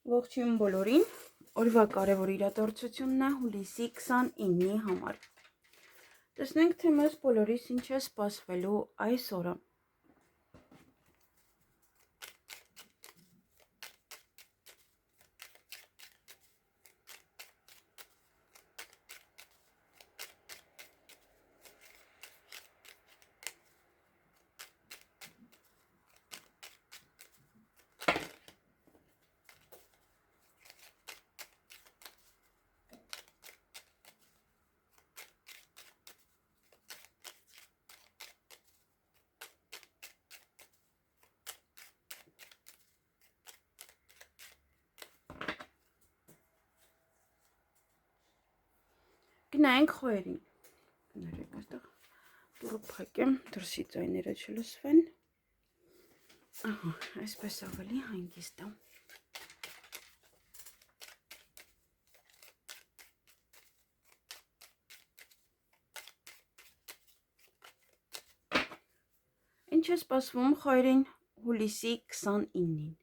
Ողջույն բոլորին, օրվա կարևոր իրադարձությունն է հուլիսի 29-ի համար։ Տեսնենք, թե մեզ բոլորիս ինչ է սպասվելու այս օրը։ Գնայինք խոյերին։ Գներեք այստեղ դուրը փակեմ, դրսի ձայները չլսվեն։ Ահա, այսպես ավելի հանգիստ է։ Ինչ է սպասվում խոյերին հուլիսի 29-ին։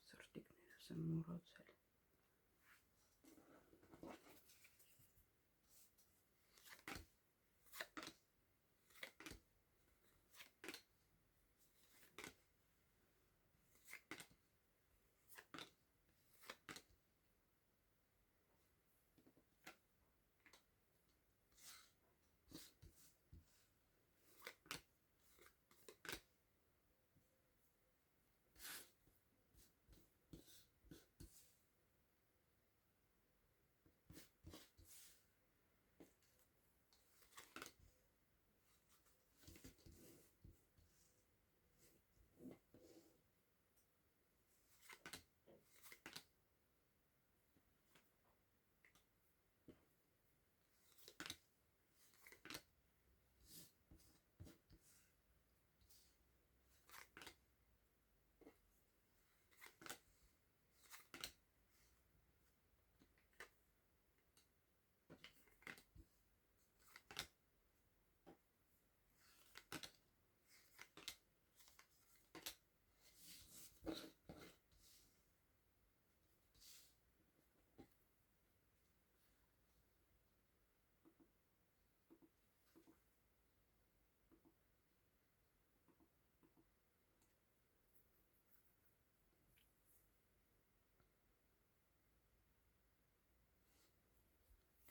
Սրտիկներս եմ մոռացել։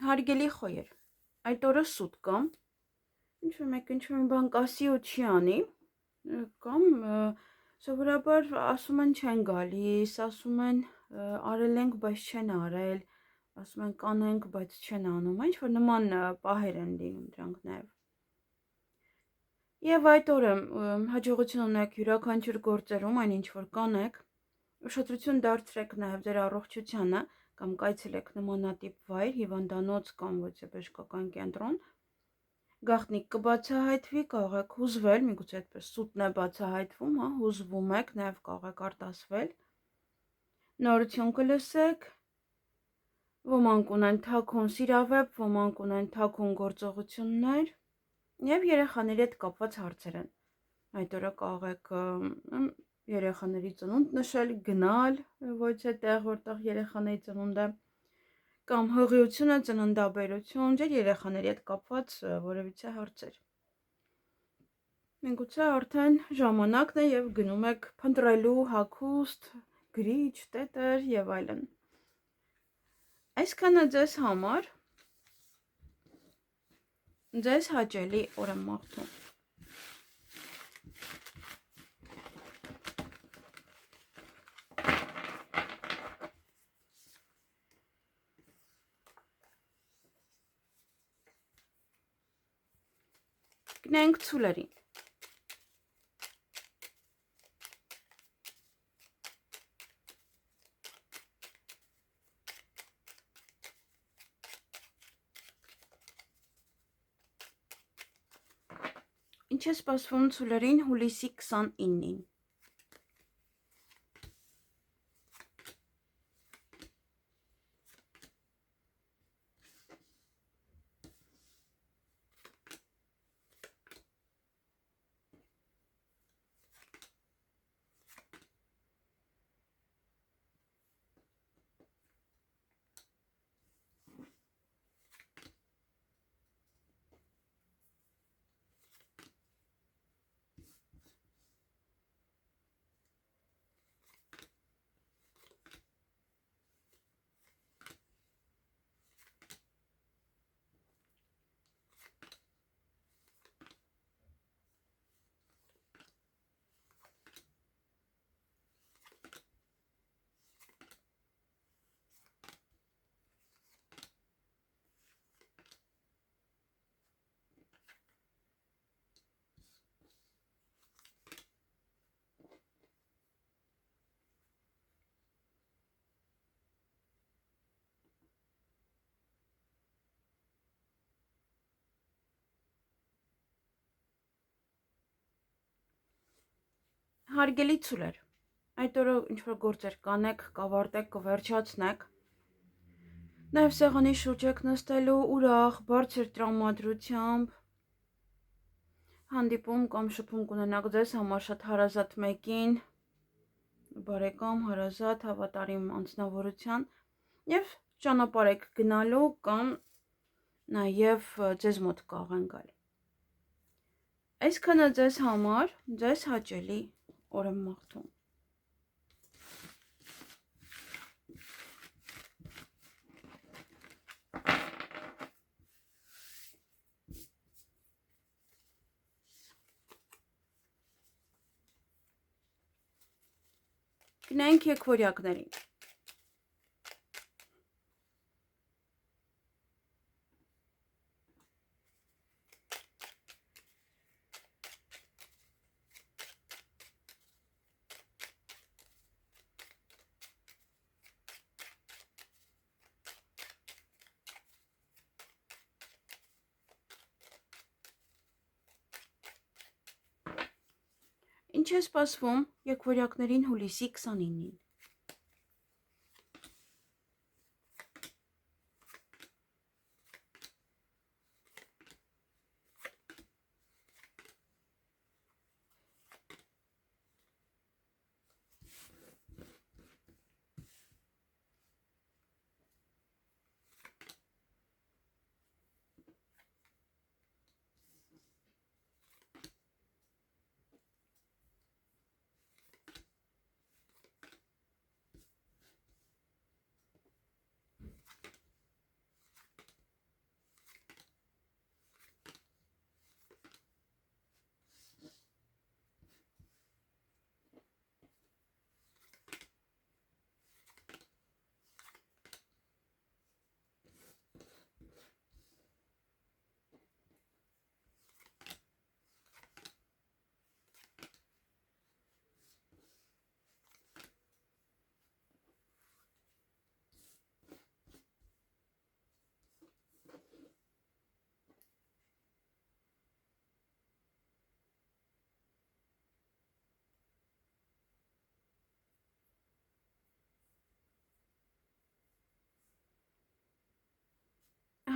Հարգելի խոյեր, այդ օրը սուտ կամ ինչ-որ մեկ ինչ-որ բան կասի ու չի անի, կամ սովորաբար ասում են չեն գալիս, ասում են արել ենք, բայց չեն արել, ասում են կանենք, բայց չեն անում, ինչ-որ նման պահեր են լինում դրանք նաև։ Եվ այդ օրը հաջողություն ունեք յուրաքանչյուր գործերում, այն ինչ-որ կանեք, ուշադրություն դարձրեք նաև ձեր առողջությանը, կամ կայցելեք նմանատիպ վայր, հիվանդանոց կամ ոչ բժշկական կենտրոն, գաղտնիք կբացահայտվի, կարող եք հուզվել, միգուցե այդպես սուտն է բացահայտվում, հուզվում եք, նաև կարող եք արտասվել, նորություն կլսեք, ոմանք ունեն թաքուն սիրավեպ, ոմանք ունեն թաքուն գործողություններ, և երեխաների հետ կապված հարցեր են։ Այդ օրը կարող եք երեխաների ծնունդ նշել, գնալ ոչ այդտեղ, որտեղ երեխաների ծնունդ է, կամ հղիությունը, ծննդաբերություն, ձեր երեխաների հետ կապված որևիցե հարցեր։ Միգուցե արդեն ժամանակն է և գնում եք փնտրելու հագուստ, գրիչ, տետր և այլն։ Այսքանը ձեզ համար, ձեզ հաճելի օր եմ մաղթում։ Գնանք ցուլերին։ Ինչ է սպասվում ցուլերին հուլիսի 29-ին։ Հարգելի ցուլեր, այդ օրը ինչ-որ գործեր կանեք, կավարտեք, կվերջացնեք, նաև սեղանի շուրջ եք նստելու ուրախ, բարձր տրամադրությամբ, հանդիպում կամ շփում կունենաք ձեզ համար շատ հարազատ մեկին, բարեկամ, հարազատ, հավատարիմ անձնավորության և ճանապարհ եք գնալու կամ նաև ձեզ մոտ կարող են գալ։ Այսքանը ձեզ համար ձեզ հաճելի օր եմ մաղթում։ Գնանք եկվորյակներին։ Ինչ է սպասվում եկվորյակներին հուլիսի 29-ին։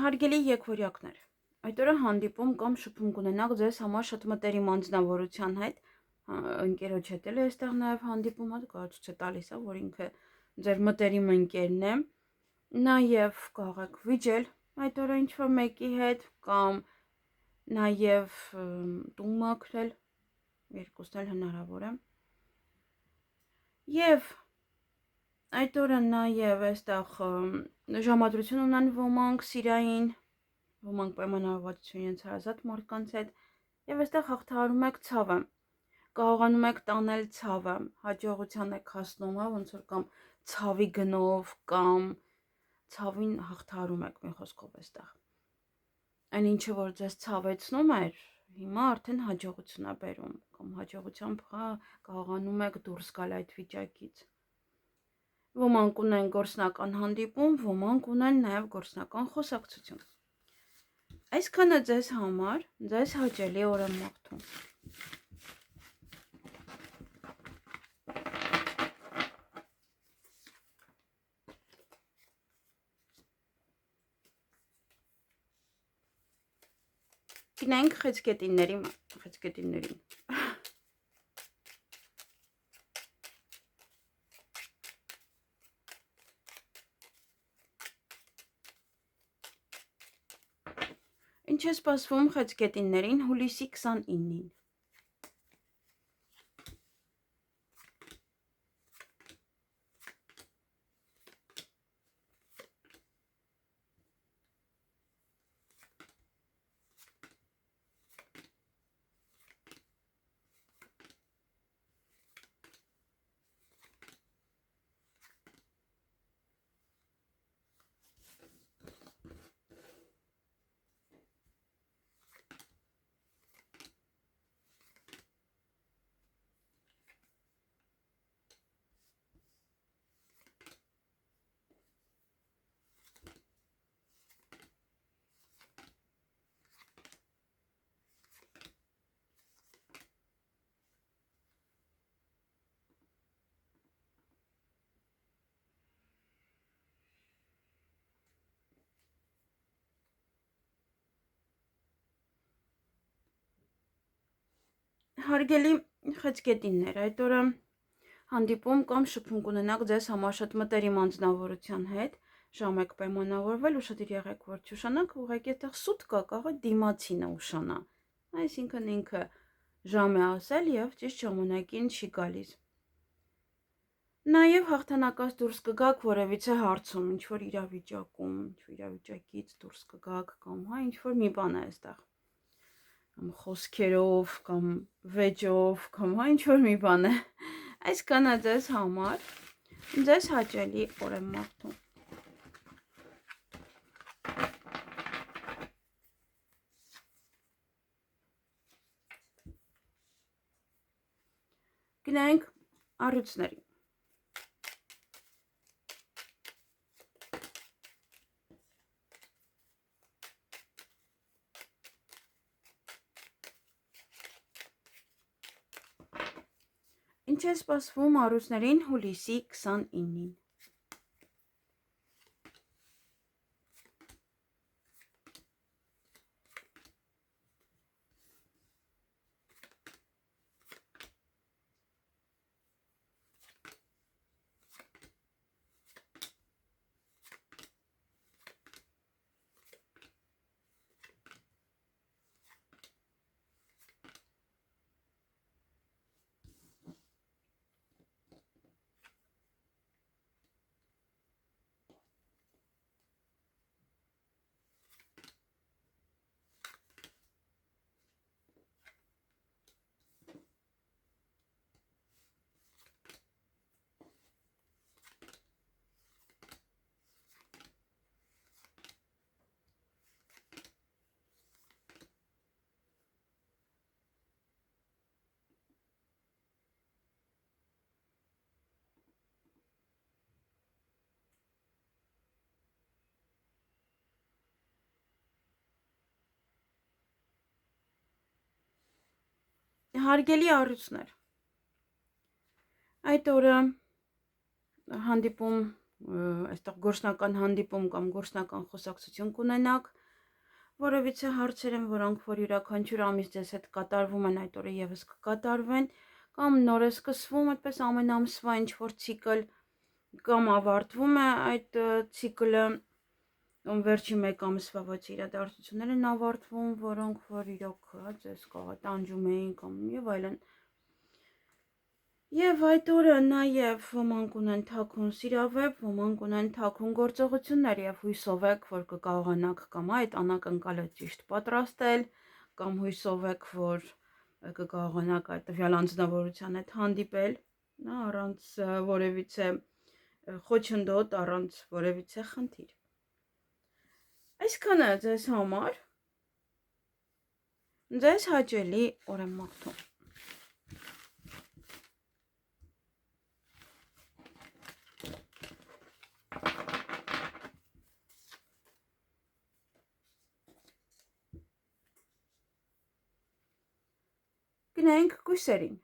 Հարգելի եկվորյակներ, այդ օրը հանդիպում կամ շփում կունենաք ձեզ համար շատ մտերիմ անձնավորության հետ, ընկերոջ հետ էլ է այստեղ նաև հանդիպում, կարծուց է տալիս, որ ինքը ձեր մտերիմ ընկերն է, նաև կարող եք վիճել այդ օրը ինչ-որ մեկի հետ կամ նաև տուն մաքրել, երկուսն էլ հնարավոր է, և այդ օրը նաև այստեղ ժամադրություն ունեն ոմանք սիրային, ոմանք պայմանավորվածություն իրենց հարազատ մարդկանց հետ, և այստեղ հաղթահարում եք ցավը, կարողանում եք տանել ցավը, հաջողության եք հասնում, ոնց որ կամ ցավի գնով կամ ցավին հաղթահարում եք մի խոսքով այստեղ։ Այն ինչը որ ձեզ ցավեցնում էր, հիմա արդեն հաջողություն է բերում, կամ հաջողությամբ կարողանում եք դուրս գալ այդ վիճակից։ Ոմանք ունեն գործնական հանդիպում, ոմանք ունեն նաև գործնական խոսակցություն։ Այսքանը ձեզ համար ձեզ հաճելի օր եմ մաղթում։ Գնանք խեցգետիններին։ Ինչ է սպասվում խեցգետիններին հուլիսի 29-ին։ Հարգելի խեցգետիններ, այդ օրը հանդիպում կամ շփում կունենաք ձեզ համար շատ մտերիմ անձնավորության հետ, ժամ եք պայմանավորվել, ուշադիր եղեք, որ չուշանաք, ուղղակի այդտեղ սուտ կա, կարող է դիմացինը ուշանա, այսինքն ինքը ժամ է ասել և ճիշտ ժամանակին չի գալիս։ Նաև հաղթանակած դուրս կգաք որևիցե հարցում, ինչ-որ իրավիճակում, ինչ-որ իրավիճակից դուրս կգաք կամ ինչ-որ մի բան է այստեղ, կամ խոսքերով, կամ վեճով, կամ ինչ-որ մի բան է, այսքանը ձեզ համար, ձեզ հաճելի օր եմ մաղթում։ Գնանք առույցներին։ Ինչ է սպասվում առույցներին հուլիսի 29-ին։ Հարգելի առույցներ, այդ օրը հանդիպում, այստեղ գործնական հանդիպում կամ գործնական խոսակցություն կունենաք, որևիցե հարցեր են, որոնք որ յուրաքանչյուր ամիս ձեզ հետ կատարվում են, այդ օրը եւս կկատարվեն, կամ նոր է սկսվում, այդպես ամեն ամսվա ինչ-որ ցիկլ, կամ ավարտվում է այդ ցիկլը, կամ վերջին մեկ ամսվա ոչ իրադարձություններ են ավարտվում, որոնք որ իրոք ձեզ կարող է տանջում էին կամ եւ այլն։ Եվ այդ օրը նաև ոմանք ունեն թաքուն սիրավեպ, ոմանք ունեն թաքուն գործողություններ եւ հույսով եք, որ կկարողանաք կամ այդ անակնկալը ճիշտ պատրաստել, կամ հույսով եք, որ կկարողանաք այդ տվյալ անձնավորության հետ հանդիպել, առանց որևիցե խոչընդոտ, առանց որևիցե խնդիր։ Այսքանը ձեզ համար, ձեզ հաճելի օր եմ մաղթում։ Գնանք կույսերին։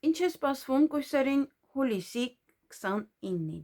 Ինչ է սպասվում կույսերին հուլիսի 29-ին։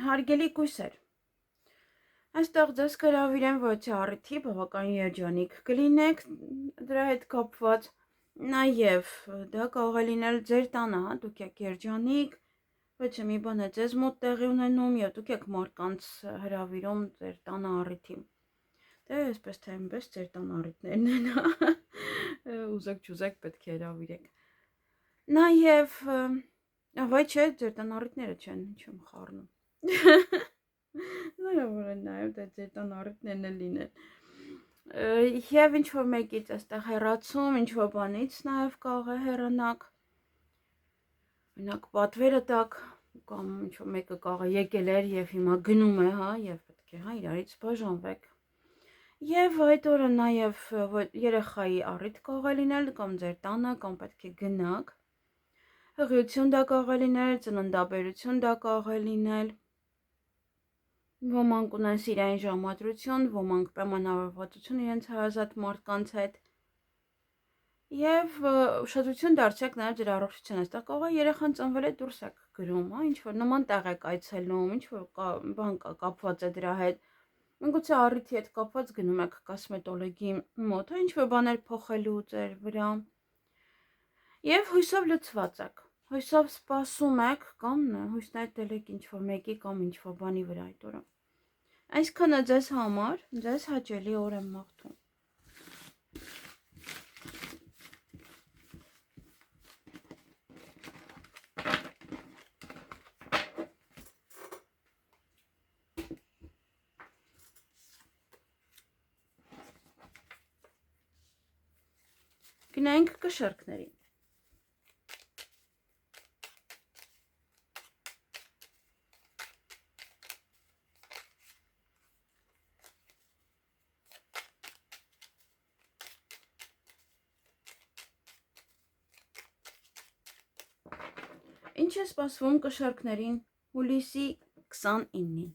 Հարգելի կույսեր, այստեղ ձեզ կհրավիրեմ ոչ առիթի բավականին երջանիկ կլինեք դրա հետ կապված, նաև դա կարող է լինել ձեր տանը, դուք եք երջանիկ, ոչ մի բան է ձեզ մոտ տեղի ունենում և դուք եք մարդկանց հրավիրում ձեր տանը առիթի։ Դե այսպես թե այնպես ձեր տան առիթներն են, ուզեք չուզեք պետք է հրավիրեք։ Նաև, վայ չէ, ձեր տան առիթները չեն, ինչ եմ խառնում։ Հնարավոր է նաև դա ձեր տան առիթներն էլ լինեն։ Եվ ինչ-որ մեկից այստեղ հեռացում, ինչ-որ բանից նաև կարող է հեռանաք։ Մենակ պատվերը տակ, կամ ինչ-որ մեկը կարող է եկել էր և հիմա գնում է, հա, և պետք է, հա, իրարից բաժանվեք։ Եվ այդ օրը նաև երեխայի առիթ կարող է լինել, կամ ձեր տանը, կամ պետք է գնաք։ Հղիություն դա կարող է լինել, ծննդաբերություն դա կարող է լինել։ Ոմանք ունեն սիրային ժամադրություն, ոմանք պայմանավորվածություն իրենց հարազատ մարդկանց հետ։ Եվ ուշադրություն դարձրեք նաև ձեր առողջության, այստեղ կարող է երեխան ծնվել է դուրս եք գրում, հա, ինչ-որ նման տեղ եք այցելում, ինչ-որ բան կապված է դրա հետ։ Միգուցե առիթի հետ կապված գնում եք կոսմետոլոգի մոտ, հա, ինչ-որ բաներ փոխելու ձեր վրա։ Եվ հույսով լցված եք, հույսով սպասում եք, կամ հույսներ դրեք ինչ-որ մեկի կամ ինչ-որ բանի վրա այդ օրը։ Այսքանը ձեզ համար, ձեզ հաճելի օր եմ մաղթում։ Գնանք կշեռքներին։ Ինչ է սպասվում կշեռքներին հուլիսի 29-ին։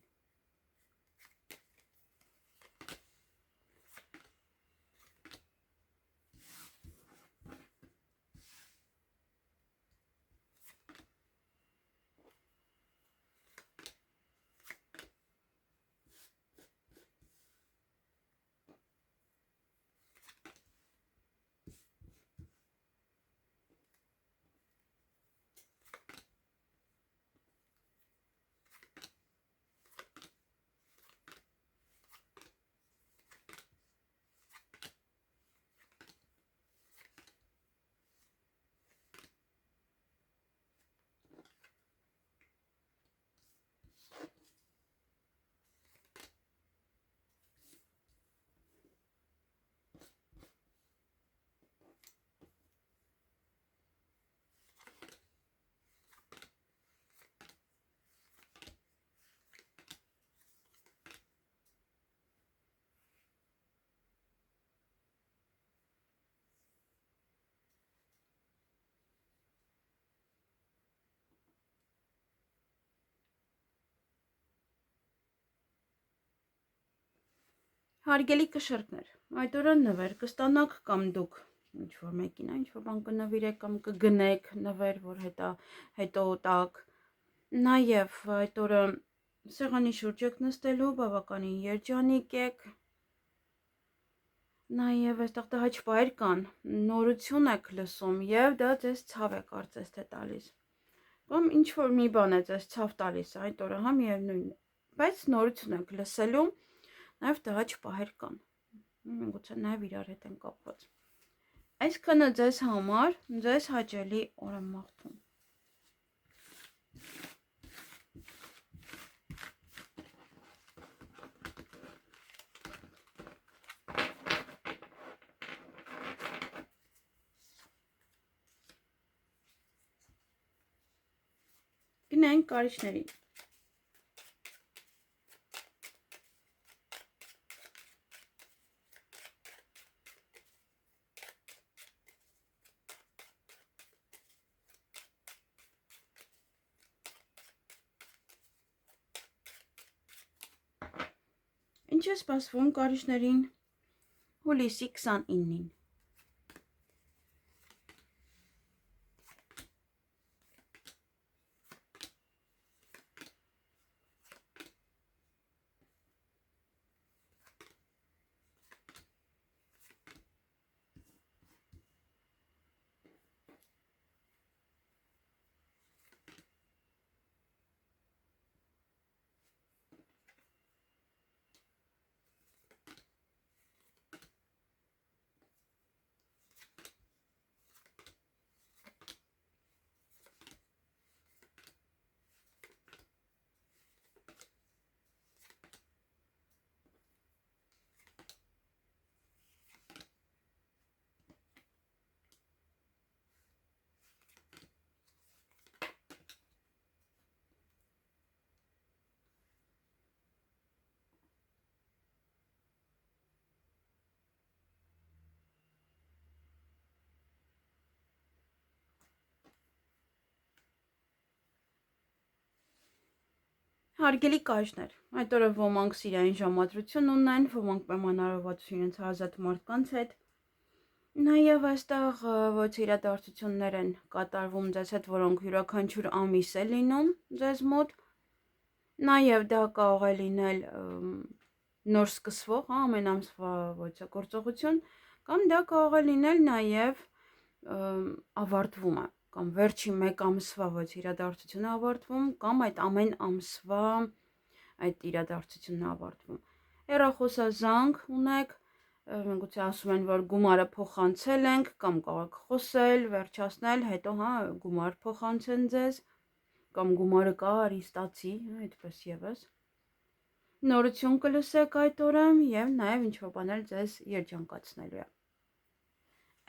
Հարգելի կշեռքներ, այդ օրը նվեր կստանաք կամ դուք ինչ-որ մեկին, ինչ-որ բան կնվիրեք կամ կգնեք նվեր, որ հետո տակ։ Նաև այդ օրը սեղանի շուրջ եք նստելու, բավականին երջանիկ եք։ Նաև այստեղ տհաճ պահեր կան, նորություն եք լսում և դա ձեզ ցավ է կարծես թե տալիս։ Կամ ինչ-որ մի բան է ձեզ ցավ տալիս այդ օրը, հա, միևնույն է, բայց նորություն եք լսելու, նաև տհաճ պահեր կան, միգուցե նաև իրար հետ են կապված։ Այսքանը ձեզ համար, ձեզ հաճելի օր եմ մաղթում։ Գնանք կարիճներին։ Ինչ է սպասվում կարիճներին հուլիսի 29-ին։ Հարգելի կայշներ, այդ օրը ոմանք սիրային ժամադրություն ունեն, ոմանք պայմանավորվածություն իրենց հարազատ մարդկանց հետ։ Նաև այստեղ ոչ իրադարձություններ են կատարվում ձեզ հետ, որոնք յուրաքանչյուր ամիս է լինում ձեզ մոտ։ Նաև դա կարող է լինել նոր սկսվող, ամեն ամսվա գործողություն, կամ դա կարող է լինել նաև ավարտվում է, կամ վերջի մեկ ամսվա իրադարձությունը ավարտվում, կամ այդ ամեն ամսվա այդ իրադարձությունն ավարտվում։ Հեռախոսազանգ ունեք, գուցե ասում են, որ գումարը փոխանցել ենք, կամ կարող եք խոսել, վերջացնել, հետո գումար փոխանցեն ձեզ, կամ գումարը կա, արի ստացի, այդպես եւս։ Նորություն կլսեք այդ օրը եւ նաեւ ինչ-որ բաներ ձեզ երջանկացնելու է։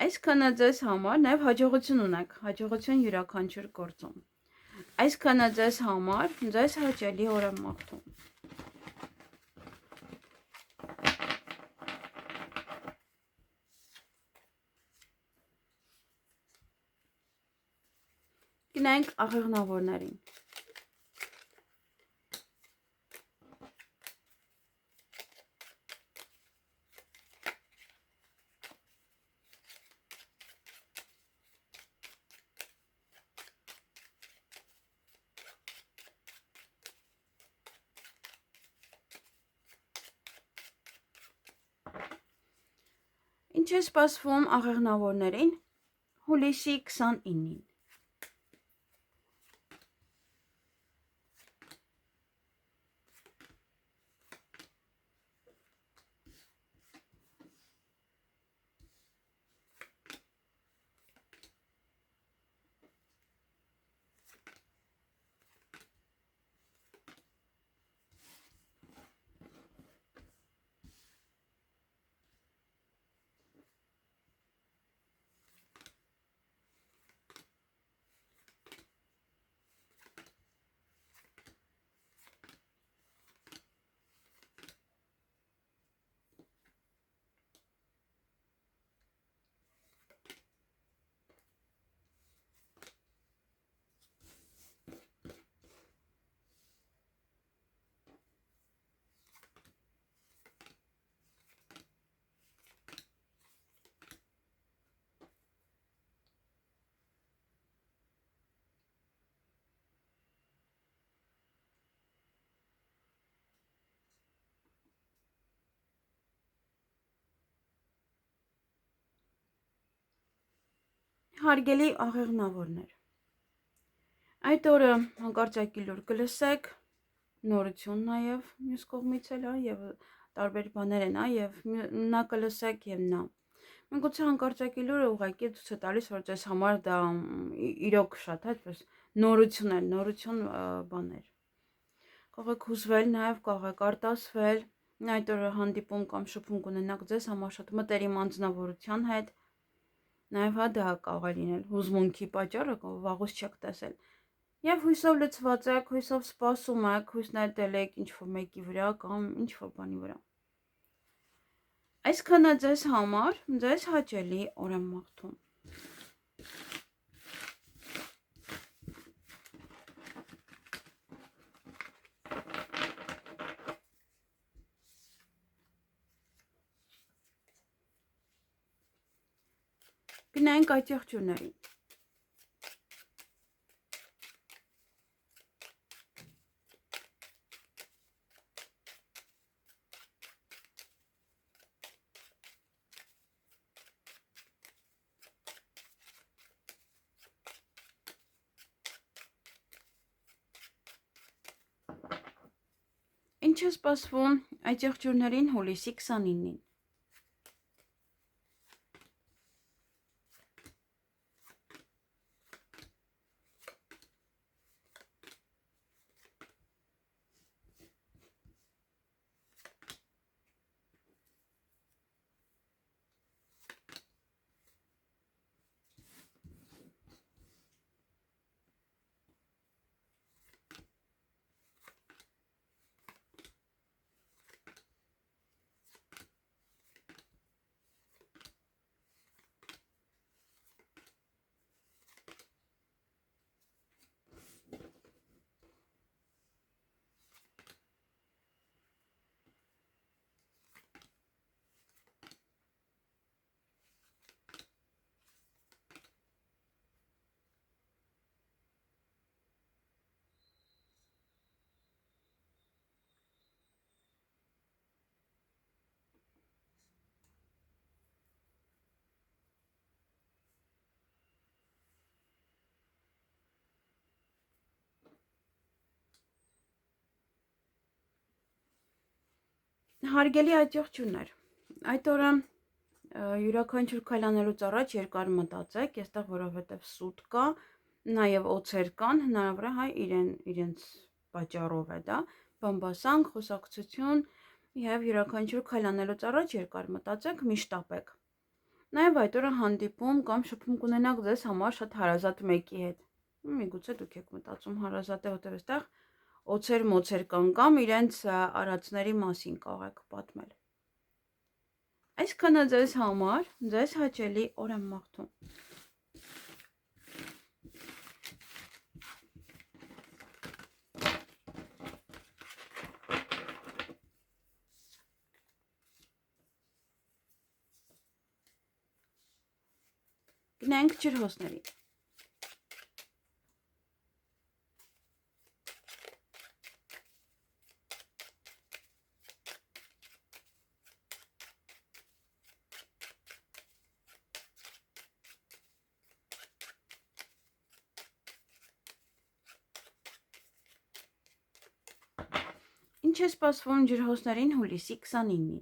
Այսքանը ձեզ համար նաև հաջողություն ունեք, հաջողություն յուրաքանչյուր գործում։ Այսքանը ձեզ համար ձեզ հաճելի օր եմ մաղթում։ Գնանք աղեղնավորներին։ Ինչ է սպասվում աղեղնավորներին հուլիսի 29-ին։ Հարգելի աղեղնավորներ, այդ օրը հանկարծակի լուր կլսեք, նորություն նաև մյուս կողմից էլ, եւ տարբեր բաներ են, եւ նա կլսեք եւ նա։ Մենք գուցե հանկարծակի լուրը ուղղակի ցույց է տալիս, որ ձեզ համար դա իրոք շատ այդպես նորություն է, նորություն բաներ։ Կարող եք հուզվել, նաև կարող եք արտասվել, այդ օրը հանդիպում կամ շփում կունենաք ձեզ համար շատ մտերիմ անձնավորության հետ։ Նաև դա կարող է լինել հուզմունքի պատճառը, վաղուց չեք տեսել։ Եվ հույսով լցված եք, հույսով սպասում եք, հույսներ դել եք ինչ-որ մեկի վրա կամ ինչ-որ բանի վրա։ Այսքանը ձեզ համար ձեզ հաճելի օր եմ մաղթում։ Գնանք այդ եղջյուրներին։ Ինչ է սպասվում այդ եղջյուրներին հուլիսի 29-ին։ Հարգելի աջակցություններ, այդ օրը յուրաքանչյուր քայլանելուց առաջ երկար մտածեք, այստեղ որովհետև սուտ կա, նաև օձեր կան, հնարավոր է իրենց պատճառով է դա, բամբասանք, խոսակցություն եւ յուրաքանչյուր քայլանելուց առաջ երկար մտածեք, միշտ ապեք։ Նաև այդ օրը հանդիպում կամ շփում կունենաք ձեզ համար շատ հարազատ մեկի հետ։ Միգուցե դուք եք մտածում հարազատ է, որտեղ այստեղ օձեր կան կամ իրենց արածների մասին կարող պատմել։ Այսքանը ձեզ համար, ձեզ հաճելի օր եմ մաղթում։ Գնանք ջրհոսների։ Ինչ է սպասվում ջրհոսներին հուլիսի 29-ին։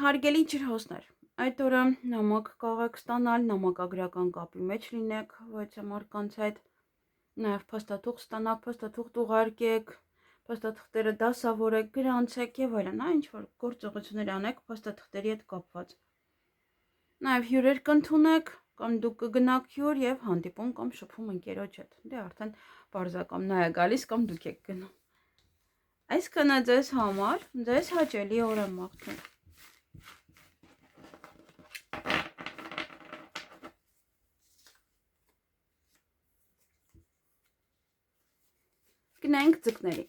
Հարգելի ջրհոսներ, այդ օրը նամակ կարող եք ստանալ, նամակագրական կապի մեջ լինեք ոյցամարկանց հետ, նաև փաստաթուղթ ստանաք, փաստաթուղթ ուղարկեք, փաստաթղթերը դասավորեք, գրանցեք եւ այլն, ինչ որ գործողություններ անեք փաստաթղթերի հետ կապված։ Նաև հյուրեր կընդունեք կամ դուք կգնաք հյուր եւ հանդիպում կամ շփում ընկերոջ հետ։ Դե արդեն բարձակամ նա է գալիս կամ դուք եք գնում։ Այսքանը ձեզ համար, ձեզ հաճելի օր եմ մաղթում։ Գնանք ձկների։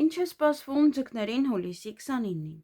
Ինչ է սպասվում ձկներին հուլիսի 29-ին։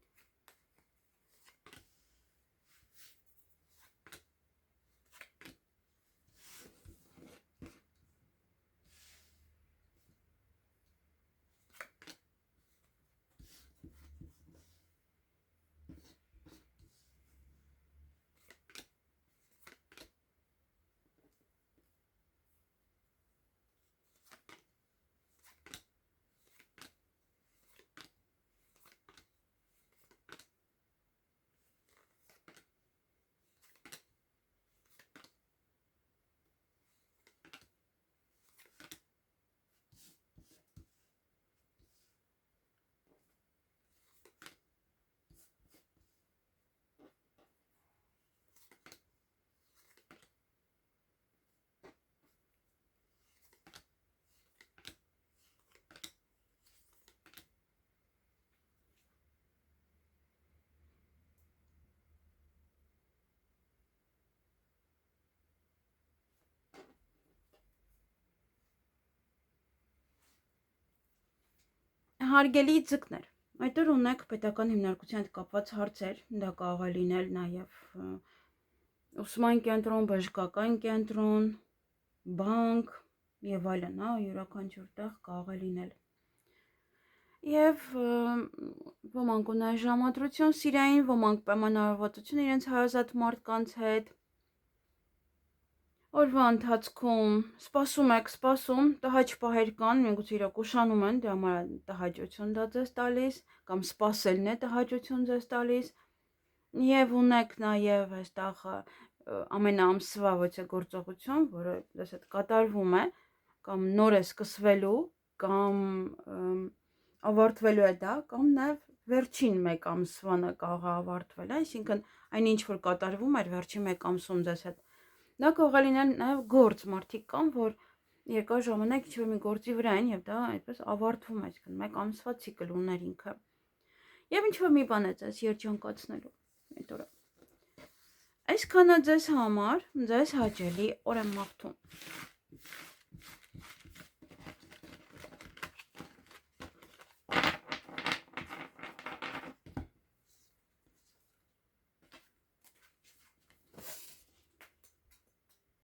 Հարգելի ձկներ, այդ օր ունեք պետական հիմնարկության հետ կապված հարցեր, դա կարող է լինել նաև ուսման կենտրոն, բժշկական կենտրոն, բանկ եւ այլն, յուրաքանչյուր տեղ կարող է լինել։ Եվ ոմանք ունեն ժամադրություն սիրային, ոմանք պայմանավորվածություն իրենց հարազատ մարդկանց հետ, օրվա ընթացքում սպասում եք, տհաճ պահեր կան, միգուցե իրոք ուշանում են, դրա համար տհաճություն դա ձեզ տալիս, կամ սպասելն է տհաճություն ձեզ տալիս, եւ ունեք նաեւ այստեղ ամենաամսվա ոչ է գործողություն, որը դες հետ կատարվում է, կամ նոր է սկսվելու, կամ ավարտվելու է դա, կամ նաեւ վերջին մեկ ամսվանը կարող է ավարտվել, այսինքն այնինչ որ կատարվում էր վերջին մեկ ամսում ձեզ հետ դա կարող է լինել նաև գործ, մարդիկ կան, որ երկար ժամանակ ինչ-որ մի գործի վրա են եւ դա այդպես ավարտվում է, այսինքն մեկ ամսվա ցիկլ ուներ ինքը։ Եվ ինչ-որ մի բան է ձեզ երջանկացնելու այդ օրը։ Այսքանը ձեզ համար, ձեզ հաճելի օր եմ մաղթում։